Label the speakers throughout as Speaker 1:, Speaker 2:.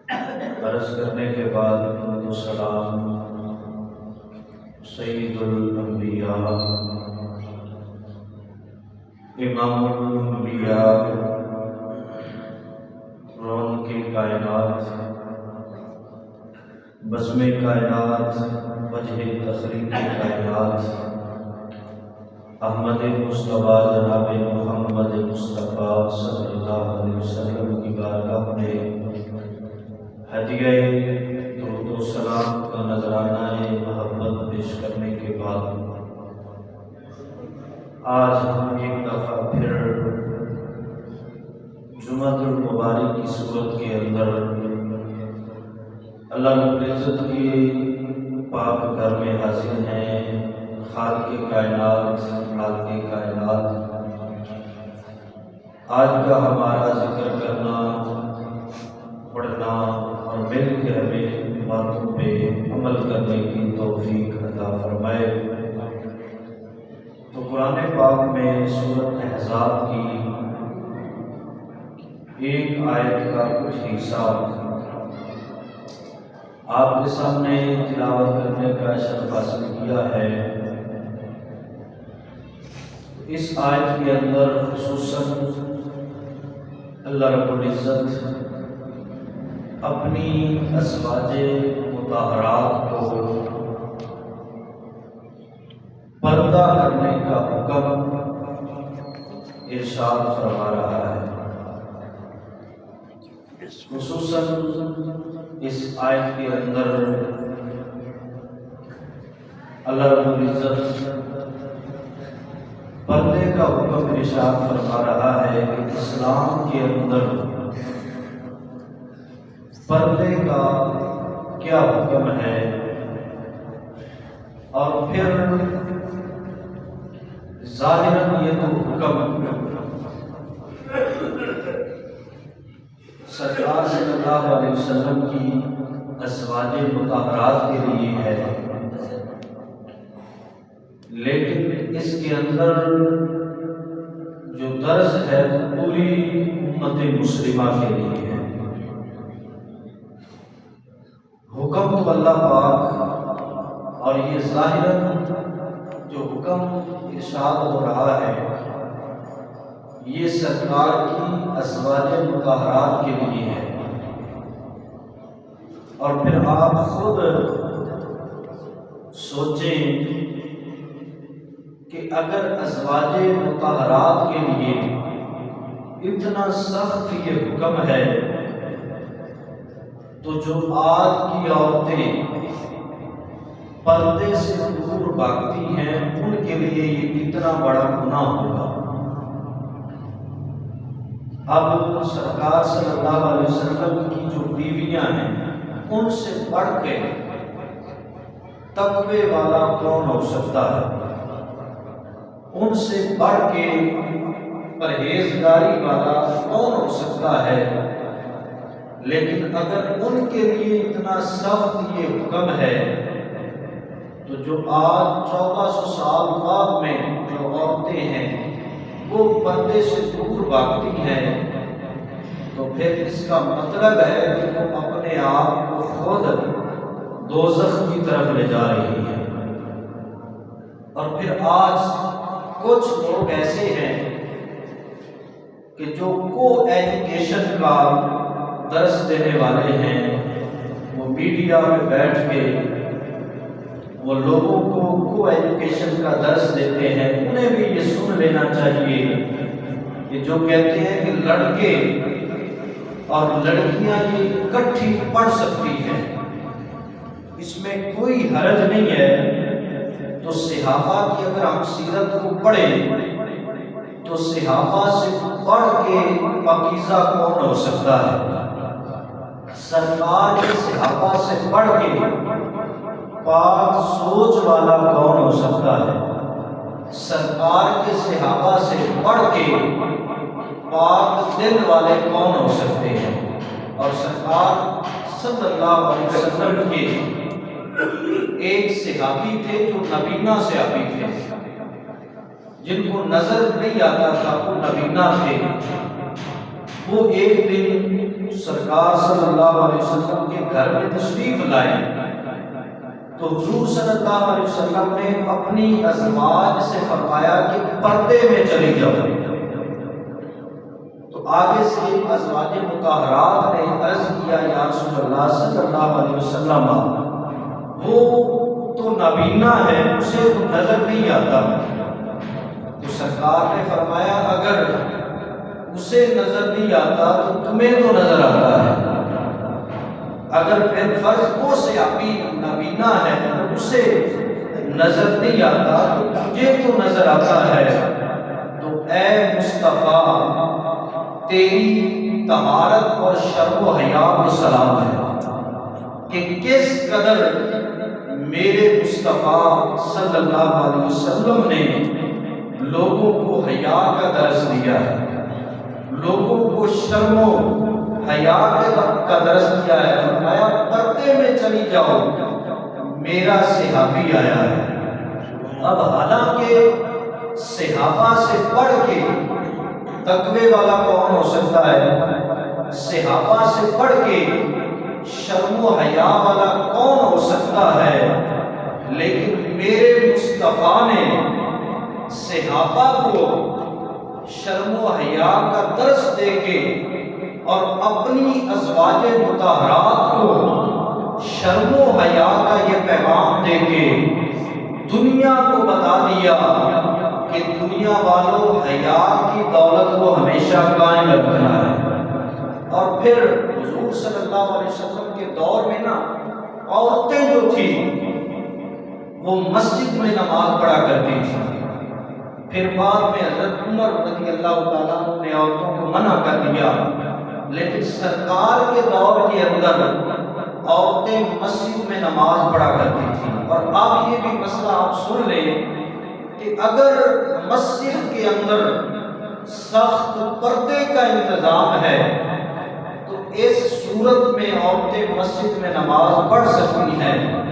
Speaker 1: عرض کرنے کے بعد درود و سلام سید الانبیاء امام الانبیاء رونق کائنات بزم کائنات وجہ تخلیق کائنات احمد مصطفیٰ جناب محمد مصطفیٰ صلی اللہ علیہ وسلم کی بارگاہ میں ہدیہ درود و سلام کا نذرانہ محبت پیش کرنے کے بعد آج ہم ایک دفعہ پھر جمعۃ المبارک کی صورت کے اندر اللہ رب العزت کی پاک گھر میں حاضر ہیں، خالق کائنات آج کا ہمارا ذکر کرنا، پڑھنا اور مل کے ہمیں باتوں پہ عمل کرنے کی توفیق عطا فرمائے۔ تو قرآن پاک میں سورۃ احزاب کی ایک آیت کا کچھ حصہ آپ کے سامنے تلاوت کرنے کا شرف حاصل کیا ہے۔ اس آیت کے اندر خصوصاً اللہ رب العزت اپنی ازواج مطہرات کو پردہ کرنے کا حکم ارشاد فرما رہا ہے۔ خصوصاً اس آیت کے اندر اللہ رب العزت پردے کا حکم ارشاد فرما رہا ہے کہ اسلام کے اندر پردے کا کیا حکم ہے، اور پھر ظاہراً یہ تو حکم سرکار صلی اللہ علیہ وسلم کی ازواج مطہرات کے لیے ہے، لیکن اس کے اندر جو درس ہے وہ پوری امت مسلمہ کے لیے ہے۔ حکم تو اللہ پاک، اور یہ ظاہراً جو حکم ارشاد ہو رہا ہے یہ سرکار کی ازواج مطہرات کے لیے ہے، اور پھر آپ خود سوچیں کہ اگر ازواج مطہرات کے لیے اتنا سخت یہ حکم ہے تو جو آج کی عورتیں پردے سے دور بھاگتی ہیں ان کے لیے یہ کتنا بڑا گناہ ہوگا۔ اب سرکار صلی اللہ علیہ وسلم کی جو بیویاں ہیں ان سے بڑھ کے تقوی والا کون ہو سکتا ہے، ان سے بڑھ کے پرہیزگاری والا کون ہو سکتا ہے، لیکن اگر ان کے لیے اتنا سخت یہ حکم ہے تو جو آج 1400 سال بعد میں جو عورتیں ہیں وہ پردے سے دور بھاگتی ہیں، تو پھر اس کا مطلب ہے کہ وہ اپنے آپ کو خود دوزخ کی طرف لے جا رہی ہے۔ اور پھر آج کچھ لوگ ایسے ہیں کہ جو کو ایجوکیشن کا درس دینے والے ہیں، وہ میڈیا میں بیٹھ کے وہ لوگوں کو ایجوکیشن کا درس دیتے ہیں۔ انہیں بھی یہ سن لینا چاہیے کہ جو کہتے ہیں کہ لڑکے اور لڑکیاں یہ اکٹھی پڑھ سکتی ہیں، اس میں کوئی حرج نہیں ہے، تو صحابہ کی اگر ہم سیرت کو پڑھیں تو صحابہ سے پڑھ کے پاکیزہ کون ہو سکتا ہے؟ سرکار کے صحابہ سے پڑھ کے پاک سوچ والا کون ہو سکتا ہے؟ سرکار کے صحابہ سے پڑھ کے پاک دل والے کون ہو سکتے ہیں؟ اور سرکار صلی اللہ علیہ وسلم کے ایک صحابی تھے جو نبینہ صحابی تھے، جن کو نظر نہیں آتا تھا، وہ نبینہ تھے۔ وہ ایک دن سرکار صلی اللہ علیہ وسلم کے گھر میں تشریف لائے تو حضور صلی اللہ علیہ وسلم نے اپنی ازواج سے فرمایا کہ پردے میں چلی جاؤ۔ تو آگے سے ازواج مطہرات نے عرض کیا یا رسول اللہ صلی اللہ علیہ وسلم وہ تو نابینا ہے، اسے تو نظر نہیں آتا۔ تو سرکار نے فرمایا اگر اسے نظر نہیں آتا تو تمہیں تو نظر آتا ہے، اگر بالفرض وہ صحابی نابینا ہے اسے نظر نہیں آتا تو تجھے تو نظر آتا ہے۔ تو اے مصطفیٰ تیری طہارت اور شرم و حیا کو سلام ہے کہ کس قدر میرے مصطفیٰ صلی اللہ علیہ وسلم نے لوگوں کو حیا کا درس دیا ہے، لوگوں کو شرم و حیا کا درس دیا ہے۔ فرمایا پردے میں چلی جاؤ، میرا صحابی آیا ہے۔ اب حالانکہ صحابہ سے پڑھ کے تقوی والا کون ہو سکتا ہے؟ صحابہ سے پڑھ کے شرم و حیا والا کون ہو سکتا ہے؟ لیکن میرے مصطفیٰ نے صحابہ کو شرم و حیا کا درس دے کے اور اپنی ازواج مطہرات کو شرم و حیا کا یہ پیغام دے کے دنیا کو بتا دیا کہ دنیا والوں حیا کی دولت کو ہمیشہ قائم رکھنا ہے۔ اور پھر حضور صلی اللہ علیہ وسلم کے دور میں نا عورتیں جو تھیں وہ مسجد میں نماز پڑھا کرتی تھیں، پھر بعد میں حضرت عمر رضی اللہ تعالیٰ عنہ نے عورتوں کو منع کر دیا، لیکن سرکار کے دور کے اندر عورتیں مسجد میں نماز پڑھا کرتی تھیں۔ اور اب یہ بھی مسئلہ آپ سن لیں کہ اگر مسجد کے اندر سخت پردے کا انتظام ہے تو اس صورت میں عورتیں مسجد میں نماز پڑھ سکتی ہیں۔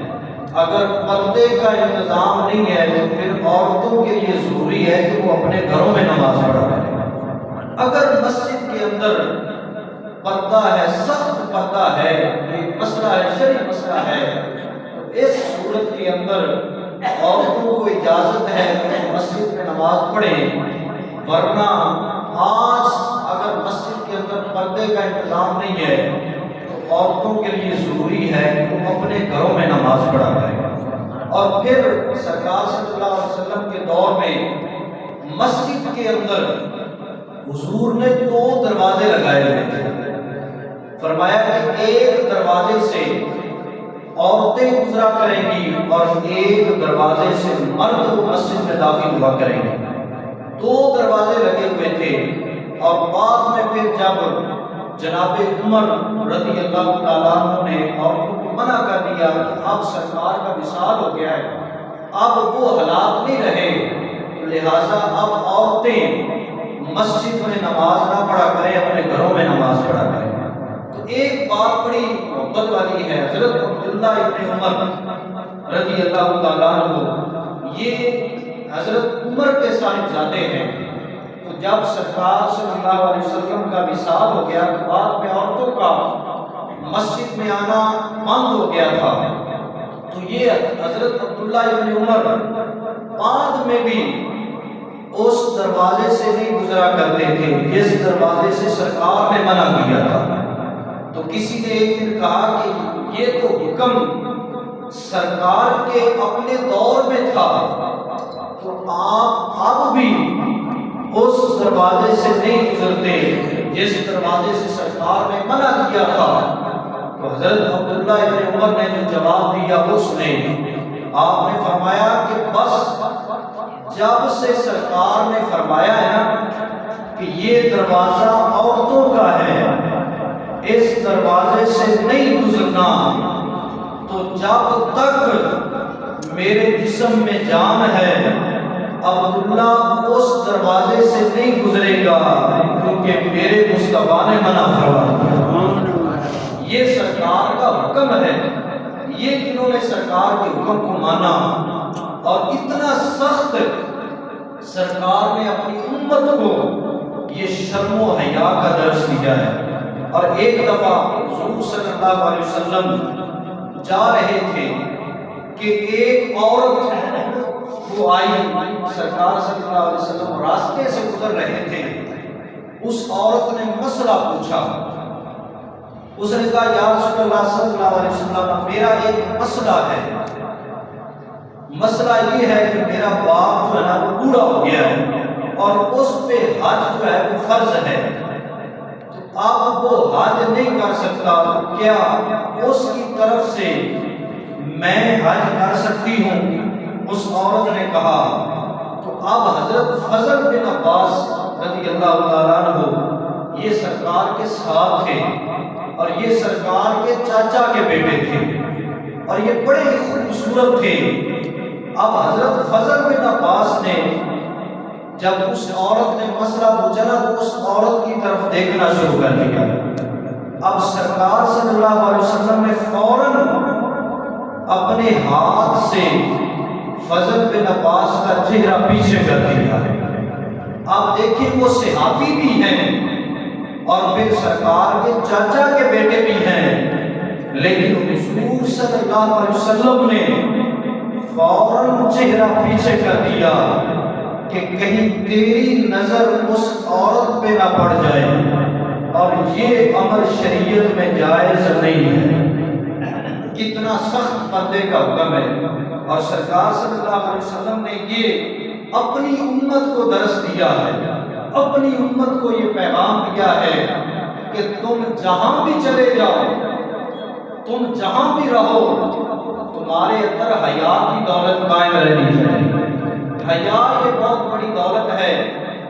Speaker 1: اگر پردے کا انتظام نہیں ہے تو پھر عورتوں کے لیے ضروری ہے کہ وہ اپنے گھروں میں نماز پڑھا کریں۔ اگر مسجد کے اندر پردہ ہے، سخت پردہ ہے، یہ مسئلہ ہے، شرعی مسئلہ ہے، تو اس صورت کے اندر عورتوں کو اجازت ہے کہ مسجد میں نماز پڑھیں۔ ورنہ آج اگر مسجد کے اندر پردے کا انتظام نہیں ہے تو عورتوں کے لیے ضروری ہے کہ وہ اپنے گھروں میں نماز پڑھا کریں۔ اور پھر سرکار صلی اللہ علیہ وسلم کے دور میں مسجد کے اندر حضور نے 2 دروازے لگائے ہوئے تھے۔ فرمایا کہ ایک دروازے سے عورتیں گزرا کریں گی اور ایک دروازے سے مرد مسجد میں داخل ہوا کریں گے۔ 2 دروازے لگے ہوئے تھے۔ اور بعد میں پھر جب جناب عمر رضی اللہ تعالیٰ عنہ نے عورتوں کو منع کر دیا کہ اب سرکار کا وصال ہو گیا ہے، اب وہ حالات نہیں رہے، لہٰذا اب عورتیں مسجد میں نماز نہ پڑھا کریں، اپنے گھروں میں نماز پڑھا کریں۔ تو ایک بات بڑی محبت والی ہے، حضرت عبداللہ ابن عمر رضی اللہ تعالیٰ عنہ یہ حضرت عمر کے صاحبزادے ہیں۔ تو جب سرکار صلی اللہ علیہ وسلم کا وصال ہو گیا تو بعد میں عورتوں کا مسجد میں آنا بند ہو گیا تھا، تو یہ حضرت عبداللہ ابن عمر بعد میں بھی اس دروازے سے نہیں گزرا کرتے تھے جس دروازے سے سرکار نے منع کیا تھا۔ تو کسی نے ایک دن کہا کہ یہ تو حکم سرکار کے اپنے دور میں تھا، تو آپ اب بھی اس دروازے سے نہیں گزرتے جس دروازے سے سرکار نے منع کیا تھا۔ تو حضرت عبداللہ ابن عمر نے جو جواب دیا اس نے آپ نے فرمایا کہ بس جب سے سرکار نے فرمایا ہے نا کہ یہ دروازہ عورتوں کا ہے، اس دروازے سے نہیں گزرنا، تو جب تک میرے جسم میں جان ہے عبداللہ اس دروازے سے نہیں گزرے گا، کیونکہ میرے مصطفیٰ نے منع فرمایا۔ یہ سرکار کا حکم ہے، یہ جنہوں نے سرکار کے حکم کو مانا اور اتنا سخت سرکار نے اپنی امت کو یہ شرم و حیا کا درس دیا ہے۔ اور ایک دفعہ حضور صلی اللہ علیہ وسلم جا رہے تھے کہ ایک عورت وہ آئی، سرکار صلی اللہ علیہ وسلم راستے سے گزر رہے تھے، اس عورت نے مسئلہ پوچھا، اس نے کہا یا رسول اللہ صلی اللہ علیہ وسلم میرا ایک مسئلہ ہے، مسئلہ یہ ہے کہ میرا باپ جو ہے نا وہ بوڑھا ہو گیا ہے اور اس پہ حج جو ہے وہ فرض ہے، تو اب وہ حج نہیں کر سکتا، تو کیا اس کی طرف سے میں حج کر سکتی ہوں؟ اس عورت نے کہا، تو اب حضرت فضل بن عباس رضی اللہ تعالیٰ عنہ یہ سرکار کے ساتھ تھے اور یہ سرکار کے چاچا کے بیٹے تھے اور یہ بڑے ہی خوبصورت تھے۔ اب حضرت فضل بن عباس نے جب اس عورت نے مسئلہ پوچھا نا تو اس عورت کی طرف دیکھنا شروع کر دیا۔ اب سرکار صلی اللہ علیہ وسلم نے فوراً اپنے ہاتھ سے فضل بن عباس کا چہرہ پیچھے کر دیا۔ آپ دیکھیں وہ صحابی بھی ہیں اور پھر سرکار کے چاچا کے بیٹے بھی ہیں، لیکن حضور صلی اللہ علیہ وسلم نے فوراً چہرہ پیچھے کر دیا کہ کہیں تیری نظر اس عورت پہ نہ پڑ جائے، اور یہ امر شریعت میں جائز نہیں ہے۔ کتنا سخت پردے کا حکم ہے، اور سرکار صلی اللہ علیہ وسلم نے یہ اپنی امت کو درس دیا ہے، اپنی امت کو یہ پیغام دیا ہے کہ تم جہاں بھی چلے جاؤ، تم جہاں بھی رہو، تمہارے اندر حیا کی دولت قائم رہنی چاہیے۔ حیا یہ بہت بڑی دولت ہے۔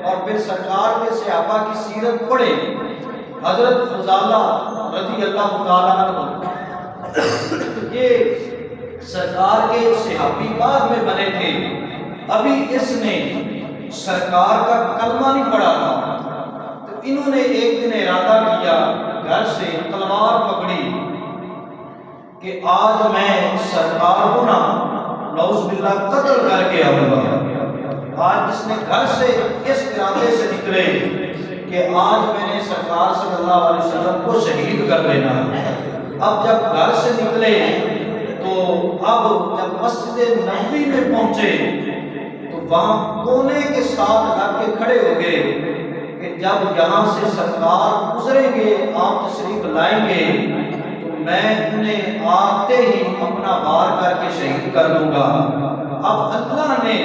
Speaker 1: اور پھر سرکار کے صحابہ کی سیرت پڑھے، حضرت فضالہ رضی اللہ تعالیٰ عنہ یہ سرکار کے صحابی بعد میں بنے تھے، ابھی اس نے سرکار کا کلمہ نہیں پڑھا تھا، تو انہوں نے ایک دن ارادہ کیا، گھر سے تلوار پکڑی کہ آج میں سرکار کو نا نعوذ باللہ قتل کر کے آؤں گا۔ آج اس نے گھر سے اس ارادے سے نکلے کہ آج میں نے سرکار صلی اللہ علیہ وسلم کو شہید کر دینا۔ اب جب گھر سے نکلے تو اب جب مسجد نبوی میں پہنچے تو وہاں کونے کے ساتھ لگ کے کھڑے ہو گئے کہ جب یہاں سے سرکار گزریں گے، آپ تشریف لائیں گے تو میں انہیں آتے ہی اپنا وار کر کے شہید کر دوں گا۔ اب اللہ نے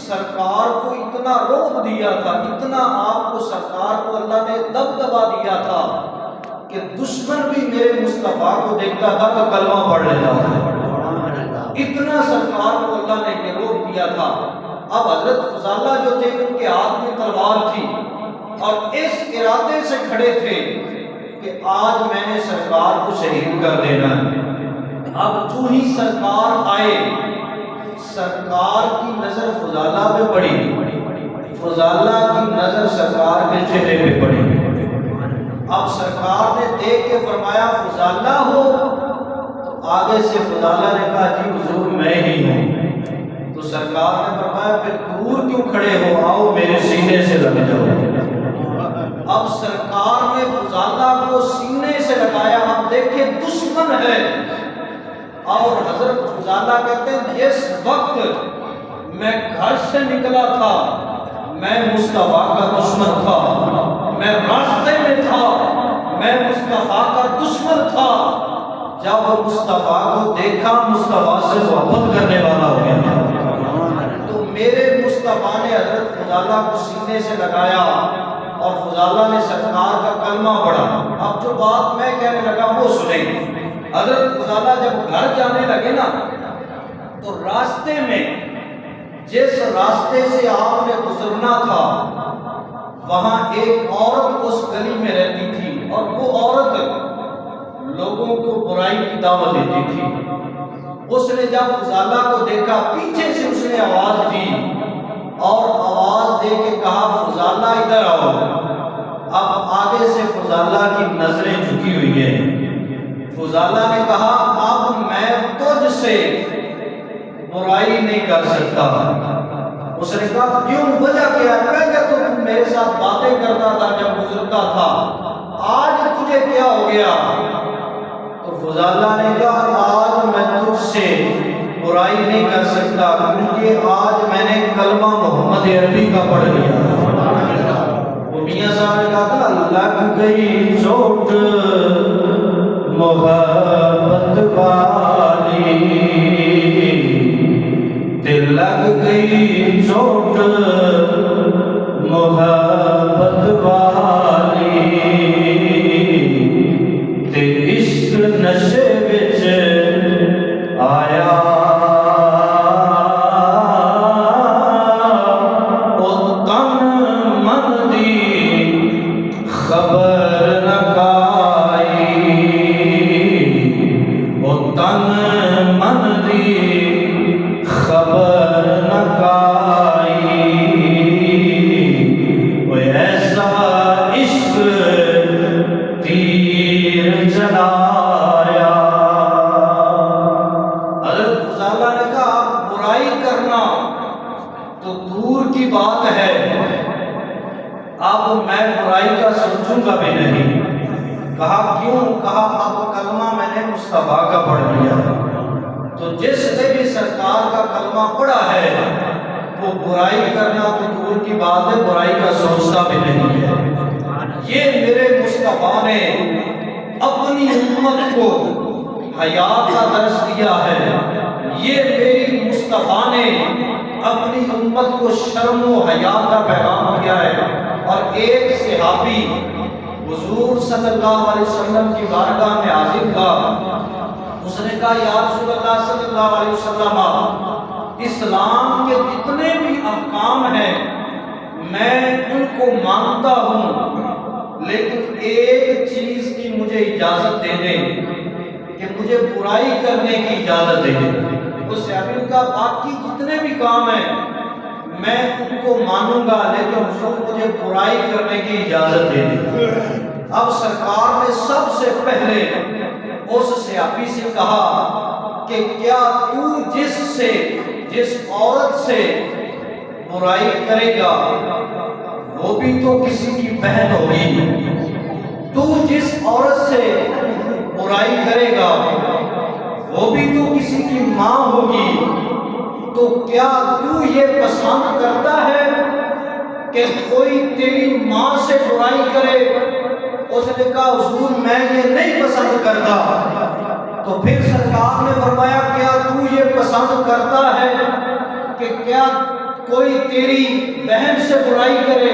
Speaker 1: سرکار کو اتنا روب دیا تھا، اتنا آپ کو سرکار کو اللہ نے دبدبا دیا تھا کہ دشمن بھی میرے مصطفیٰ کو دیکھتا تھا تو کلمہ پڑھ لیتا تھا۔ اتنا سرکار کو اللہ نے یہ روب دیا تھا۔ اب حضرت فضالہ جو تھے ان کے ہاتھ میں تلوار تھی اور اس ارادے سے کھڑے تھے کہ آج میں نے سرکار کو شہید کر دینا۔ اب جو ہی سرکار آئے، سرکار کی نظر فضالہ پہ پڑی، فضالہ کی نظر سرکار کے چہرے پہ پڑی۔ اب سرکار نے دیکھ کے فرمایا فضالہ ہو؟ تو آگے سے فضالہ نے کہا جی حضور میں ہی ہوں۔ تو سرکار نے فرمایا پھر دور کیوں کھڑے ہو، آؤ میرے سینے سے لگ جاؤ۔ اب سرکار نے فضالہ کو سینے سے لگایا۔ اب دیکھیں دشمن ہے، اور حضرت فضالہ کہتے ہیں جس وقت میں گھر سے نکلا تھا میں مصطفیٰ کا دشمن تھا، میں راستے میں تھا، میں مصطفیٰ کا دشمن تھا۔ جب مصطفیٰ کو دیکھا مصطفیٰ سے محبت کرنے والا ہو گیا تھا، تو میرے مصطفیٰ نے حضرت فضالہ کو سینے سے لگایا اور فضالہ نے سرکار کا کلمہ پڑھا۔ اب جو بات میں کہنے لگا وہ سنیں۔ حضرت فضالہ جب گھر جانے لگے نا تو راستے میں جس راستے سے آپ نے گزرنا تھا وہاں ایک عورت اس گلی میں رہتی تھی، اور وہ عورت لوگوں کو برائی کی دعوت دیتی تھی۔ اس نے جب فضالہ کو دیکھا پیچھے سے اس نے آواز دی اور آواز دے کے کہا فضالہ ادھر آؤ۔ اب آگے سے فضالہ کی نظریں جھکی ہوئی ہیں۔ فضالہ نے کہا اب میں تجھ سے برائی نہیں کر سکتا۔ اس نے کہا کیوں، وجہ کیا؟ پہلے تو تم میرے ساتھ باتیں کرتا تھا جب گزرتا تھا، آج تجھے یہ کیا ہو گیا؟ تو فضالہ نے کہا آج میں تجھ سے برائی نہیں کر سکتا کیونکہ آج میں نے کلمہ محمد عربی کا پڑھ لیا۔ وہ میاں صاحب نے کہا تھا لگ گئی چوٹ محبت والی، دل لگ گئی چوٹ محبت والی، تے عشق نشے وچ آیا او تن من دی خبر نہ کائی، او تن من دی خبر نہ کائی، او ایسا عشق تیر چلایا۔ حضرت فضالہ نے کہا برائی کرنا تو دور کی بات ہے، اب میں برائی کا سوچوں گا بھی نہیں۔ کہا کیوں؟ کہا اب کلمہ میں نے مصطفیٰ کا پڑھ لیا ہے، تو جس نے بھی سرکار کا کلمہ پڑھا ہے وہ برائی کرنا تو دور کی بات ہے، برائی کا سوچتا بھی نہیں ہے۔ یہ میرے مصطفیٰ نے اپنی امت کو حیا کا درس دیا ہے، یہ میری مصطفیٰ نے اپنی امت کو شرم و حیا کا پیغام دیا ہے۔ اور ایک صحابی حضور صلی اللہ علیہ وسلم کی بارگاہ میں حاضر تھا، اس نے کہا یا رسول اللہ صلی اللہ علیہ وسلم، اسلام کے جتنے بھی احکام ہیں میں ان کو مانتا ہوں، لیکن ایک چیز کی مجھے اجازت دے دیں کہ مجھے برائی کرنے کی اجازت دے دیں۔ اس صحابی نے کہا باقی جتنے بھی کام ہیں میں ان کو مانوں گا، لیکن حضور مجھے برائی کرنے کی اجازت دے دیں۔ اب سرکار نے سب سے پہلے اس صحابی سے کہا کہ کیا تو جس عورت سے برائی کرے گا وہ بھی تو کسی کی بہن ہوگی، تو جس عورت سے برائی کرے گا وہ بھی تو کسی کی ماں ہوگی، تو کیا تو یہ پسند کرتا ہے کہ کوئی تیری ماں سے برائی کرے؟ اس نے کہا حضور میں یہ نہیں پسند کرتا۔ تو پھر سرکار نے فرمایا کیا تو یہ پسند کرتا ہے کہ کیا کوئی تیری بہن سے برائی کرے؟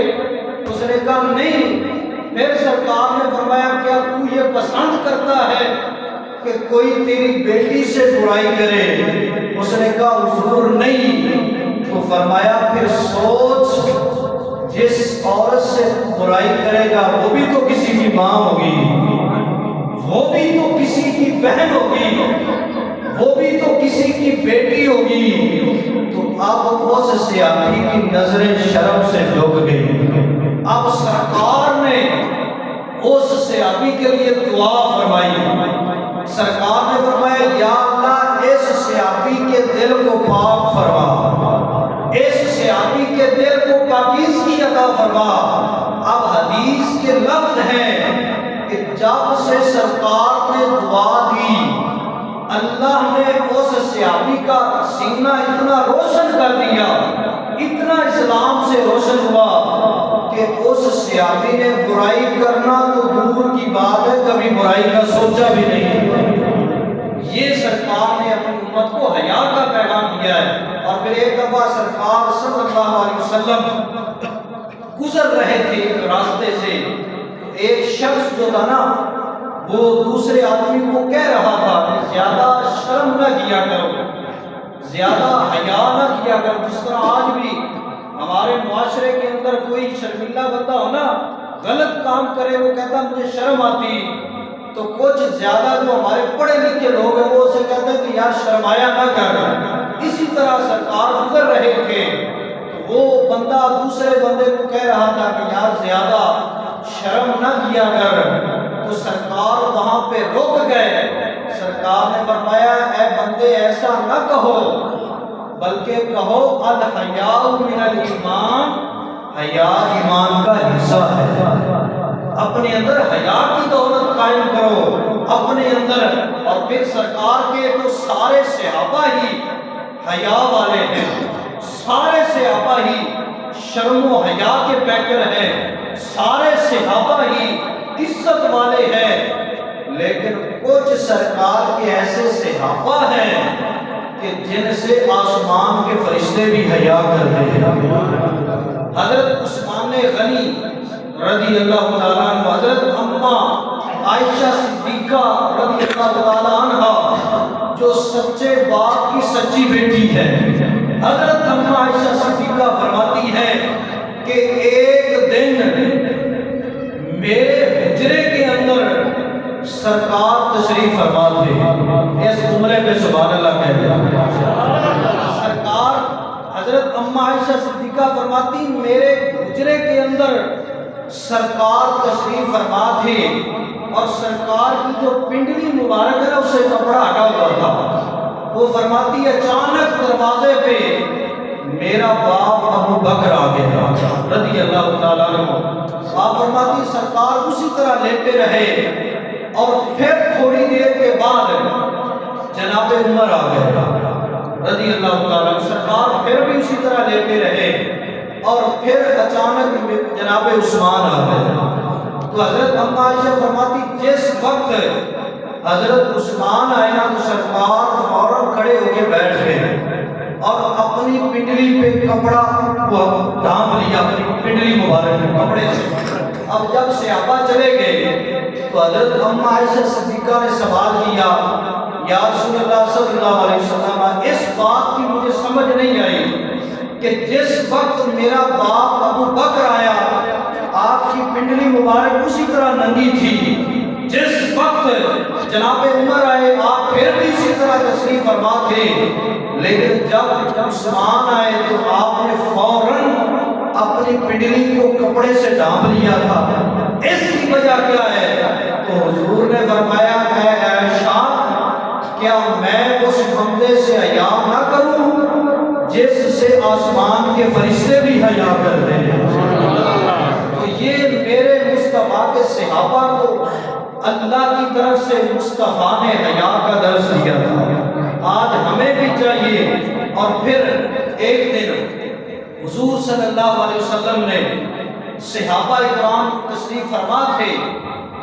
Speaker 1: اس نے کہا نہیں۔ پھر سرکار نے فرمایا کیا تو یہ پسند کرتا ہے کہ کوئی تیری بیٹی سے برائی کرے؟ اس نے کہا حضور نہیں۔ تو فرمایا پھر سوچ جس عورت سے برائی کرے گا وہ بھی تو کسی کی ماں ہوگی، وہ بھی تو کسی کی بہن ہوگی، وہ بھی تو کسی کی بیٹی ہوگی۔ تو اب اس صحابی کی نظریں شرم سے جھک گئی۔ اب سرکار نے اس صحابی کے لیے دعا فرمائی۔ سرکار نے فرمایا یا اللہ اس صحابی کے دل کو پاک فرما، اس صحابی کے دل کو پاکیزگی عطا فرما۔ اب حدیث کے لفظ ہیں کہ جب سے سرکار نے دعا دی اللہ نے اس صحابی کا سینہ اتنا روشن کر دیا، اتنا اسلام سے روشن ہوا کہ اس صحابی نے برائی کرنا تو دور کی بات ہے کبھی برائی کا سوچا بھی نہیں۔ یہ سرکار نے اپنی امت کو حیا کا پیغام دیا ہے۔ اور پھر ایک دفعہ سرکار صلی اللہ علیہ وسلم گزر رہے تھے ایک راستے سے، ایک شخص جو تھا نا وہ دوسرے آدمی کو کہہ رہا تھا کہ زیادہ شرم نہ کیا کرو، زیادہ حیا نہ کیا کرو۔ جس طرح آج بھی ہمارے معاشرے کے اندر کوئی شرمیلا بندہ ہو نا، غلط کام کرے، وہ کہتا مجھے شرم آتی، تو کچھ زیادہ جو ہمارے پڑھے لکھے لوگ ہیں وہ اسے کہتے ہیں کہ یار شرمایا نہ کر۔ اسی طرح سرکار گزر رہے تھے، وہ بندہ دوسرے بندے کو کہہ رہا تھا کہ یار زیادہ شرم نہ کیا کر، تو سرکار وہاں پہ رک گئے۔ سرکار نے فرمایا اے بندے ایسا نہ کہو، بلکہ کہو الحیاء من الایمان، حیا ایمان کا حصہ ہے۔ اپنے اندر حیا کی دولت قائم کرو اپنے اندر. اور پھر سرکار کے تو سارے صحابہ ہی حیا والے ہیں, سارے صحابہ ہی شرم و حیا کے پیکر ہیں, سارے صحابہ ہی عزت والے ہیں. لیکن کچھ سرکار کے ایسے صحابہ ہیں کہ جن سے آسمان کے فرشتے بھی حیا کرتے ہیں. حضرت عثمان غنی رضی اللہ تعالیٰ عنہ, حضرت اماں عائشہ صدیقہ رضی اللہ تعالیٰ عنہ جو سچے باپ کی سچی بیٹی ہے, حضرت اماں عائشہ صدیقہ فرماتی ہے کہ ایک دن میرے حجرے کے اندر سرکار تشریف فرما تھے. اس جملے پہ سبحان اللہ کہتے ہیں. سرکار حضرت اماں عائشہ صدیقہ فرماتی میرے حجرے کے اندر سرکار تشریف فرما تھے اور سرکار کی جو پنڈلی مبارک ہے اسے کپڑا ہٹا ہوا تھا. وہ فرماتی اچانک دروازے پہ میرا باپ ابو بکر آ گیا رضی اللہ تعالیٰ عنہ. آپ فرماتی سرکار اسی طرح لیٹے رہے اور پھر تھوڑی دیر کے بعد جناب عمر آ گئے رضی اللہ تعالیٰ. سرکار پھر بھی اسی طرح لیتے رہے اور پھر اچانک جناب عثمان آ گئے. تو حضرت اماں عائشہ فرماتی جس وقت حضرت عثمان آئے نا تو سرکار فوراً کھڑے ہو کے بیٹھ گئے اور اپنی پنڈلی پہ کپڑا ڈھانپ لیا, اپنی پنڈلی مبارک کپڑے سے. اب جب صحابہ چلے گئے تو حضرت اماں عائشہ صدیقہ نے سوال کیا یا رسول اللہ صلی اللہ علیہ وسلم, اس بات کی مجھے سمجھ نہیں آئی کہ جس وقت میرا باپ ابو بکر آیا آپ کی پنڈلی مبارک اسی طرح ننگی تھی, جس وقت جناب عمر آئے آپ پھر بھی اسی طرح تشریف فرما تھے, لیکن جب عثمان آئے تو آپ نے فوراً اپنی پنڈلی کو کپڑے سے ڈھانپ لیا تھا. اس کی وجہ کیا ہے؟ تو حضور نے فرمایا اے عائشہ کیا میں اس بندے سے حیا نہ کروں جس سے آسمان کے فرشتے بھی حیا کرتے ہیں. تو یہ میرے مصطفیٰ کے صحابہ کو اللہ کی طرف سے مصطفیٰ نے حیا کا درس دیا تھا. آج ہمیں بھی چاہیے. اور پھر ایک دن حضور صلی اللہ علیہ وسلم نے صحابہ اکرام تشریف فرما تھے,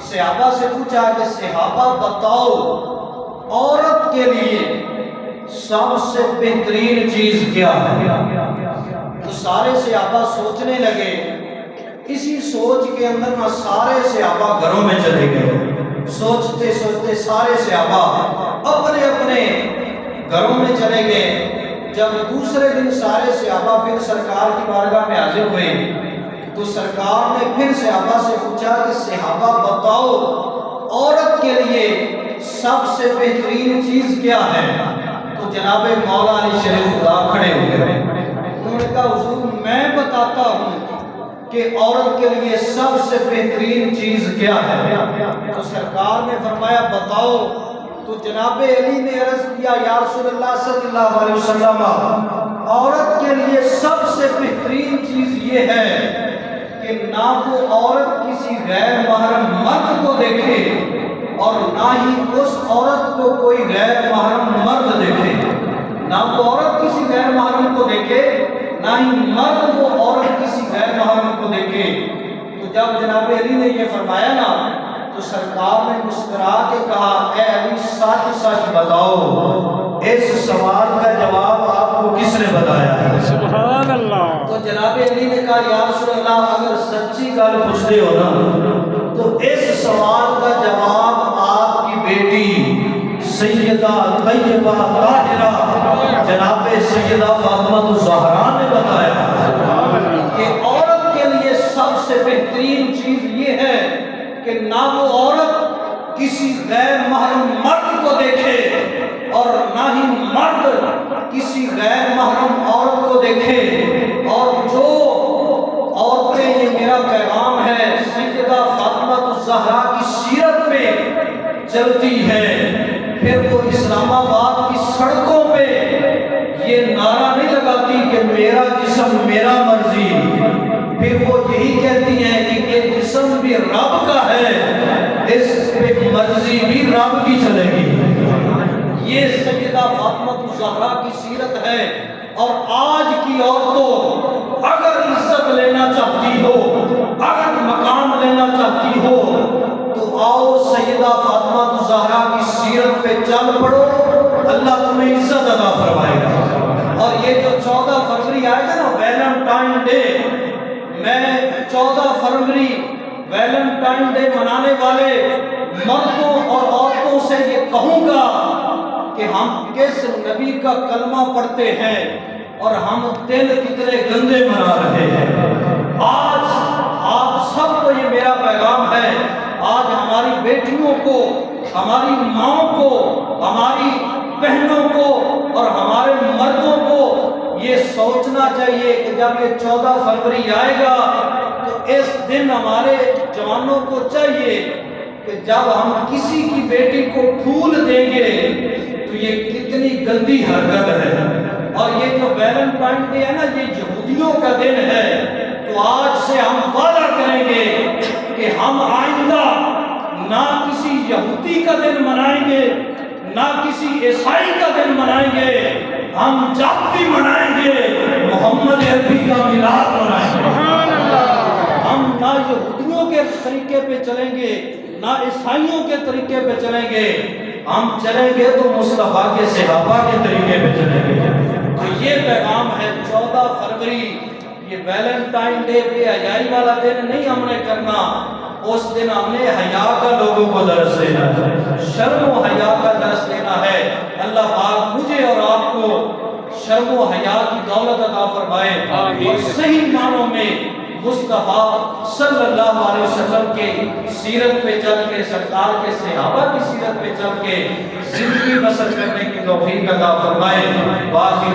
Speaker 1: صحابہ سے پوچھا کہ صحابہ بتاؤ عورت کے لیے سب سے بہترین چیز کیا ہے؟ تو سارے صحابہ سوچنے لگے. اسی سوچ کے اندر نہ سارے صحابہ گھروں میں چلے گئے. سوچتے سوچتے سارے صحابہ اپنے اپنے گھروں میں چلے گئے. جب دوسرے دن سارے صحابہ پھر سرکار کی بارگاہ میں حاضر ہوئے تو سرکار نے پھر صحابہ سے پوچھا کہ صحابہ بتاؤ عورت کے لیے سب سے بہترین چیز کیا ہے؟ تو جناب مولا علی شریف خدا کھڑے ہو گئے. انہوں نے کہا حضور میں بتاتا ہوں کہ عورت کے لیے سب سے بہترین چیز کیا ہے. تو سرکار نے فرمایا بتاؤ. تو جناب علی نے عرض کیا یا رسول اللہ صلی اللہ علیہ وسلم عورت کے لیے سب سے بہترین چیز یہ ہے کہ نہ وہ عورت کسی غیر محرم مرد کو دیکھے اور نہ ہی اس عورت کو کوئی غیر محرم مرد دیکھے. نہ وہ عورت کسی غیر محرم کو دیکھے نہ ہی مرد وہ عورت کسی غیر محرم کو دیکھے. تو جب جناب علی نے یہ فرمایا نا تو سرکار نے مسکرا کے کہا اے علی سچ سچ بتاؤ اس سوال کا جواب آپ کو کس نے بتایا ہے؟ سبحان اللہ. تو جناب علی نے کہا یا رسول اللہ اگر سچی گل پوچھتے ہو نا تو اس سوال کا جواب آپ کی بیٹی سیدہ طیبہ طاہرہ جناب سیدہ فاطمہ الزہرا نے بتایا کہ عورت کے لیے سب سے بہترین چیز یہ ہے کہ نہ وہ عورت کسی غیر محرم مرد کو دیکھے اور نہ ہی مرد کسی غیر محرم عورت کو دیکھے. اور جو عورتیں یہ میرا پیغام ہے سیدہ فاطمہ الزہرا کی سیرت پہ چلتی ہے پھر وہ اسلام آباد کی سڑکوں پہ یہ نعرہ نہیں لگاتی کہ میرا جسم میرا مرضی, پھر وہ یہی کہتی ہیں کہ یہ جسم بھی رب کا فاطمہ الزہرا کی سیرت ہے، اور آج کی عورتوں اگر عزت لینا چاہتی ہو، اگر مقام لینا چاہتی ہو، تو آؤ سیدہ فاطمہ الزہرا کی سیرت پہ چل پڑو، اللہ تمہیں عزت عطا فرمائے گا۔ اور یہ جو 14 فروری آئے گا نا ویلنٹائن ڈے، میں 14 فروری ویلنٹائن ڈے منانے والے مردوں اور عورتوں سے یہ کہوں گا کہ ہم کس نبی کا کلمہ پڑھتے ہیں اور ہم دل کتنے گندے منا رہے ہیں۔ آج آپ سب کو یہ میرا پیغام ہے، آج ہماری بیٹیوں کو، ہماری ماؤں کو، ہماری بہنوں کو اور ہمارے مردوں کو یہ سوچنا چاہیے کہ جب یہ 14 فروری آئے گا تو اس دن ہمارے جوانوں کو چاہیے کہ جب ہم کسی کی بیٹی کو پھول دیں گے تو یہ کتنی گندی حرکت ہے۔ اور یہ جو ویلنٹائن ڈے ہے نا، یہ یہودیوں کا دن ہے، تو آج سے ہم وعدہ کریں گے کہ ہم آئندہ نہ کسی یہودی کا دن منائیں گے، نہ کسی عیسائی کا دن منائیں گے، ہم جب بھی منائیں گے محمد عربی کا میلاد منائیں گے۔ سبحان اللہ۔ ہم نہ یہودیوں کے طریقے پہ چلیں گے، نہ عیسائیوں کے طریقے پہ چلیں گے، ہم چلیں گے تو مصطفیٰ کے صحابہ کے طریقے پہ چلیں گے۔ تو یہ پیغام ہے 14 فروری، یہ ویلنٹائن ڈے بے حیائی والا دن نہیں ہم نے کرنا، اس دن ہم نے حیا کا لوگوں کو درس دینا ہے، شرم و حیا کا درس دینا ہے۔ اللہ پاک مجھے اور آپ کو شرم و حیا کی دولت عطا فرمائے اور صحیح معنوں میں مصطفیٰ صلی اللہ علیہ وسلم کے سیرت پہ چل کے، سرکار کے صحابہ کی سیرت پہ چل کے زندگی بسر کرنے کی توفیق عطا فرمائے۔ باقی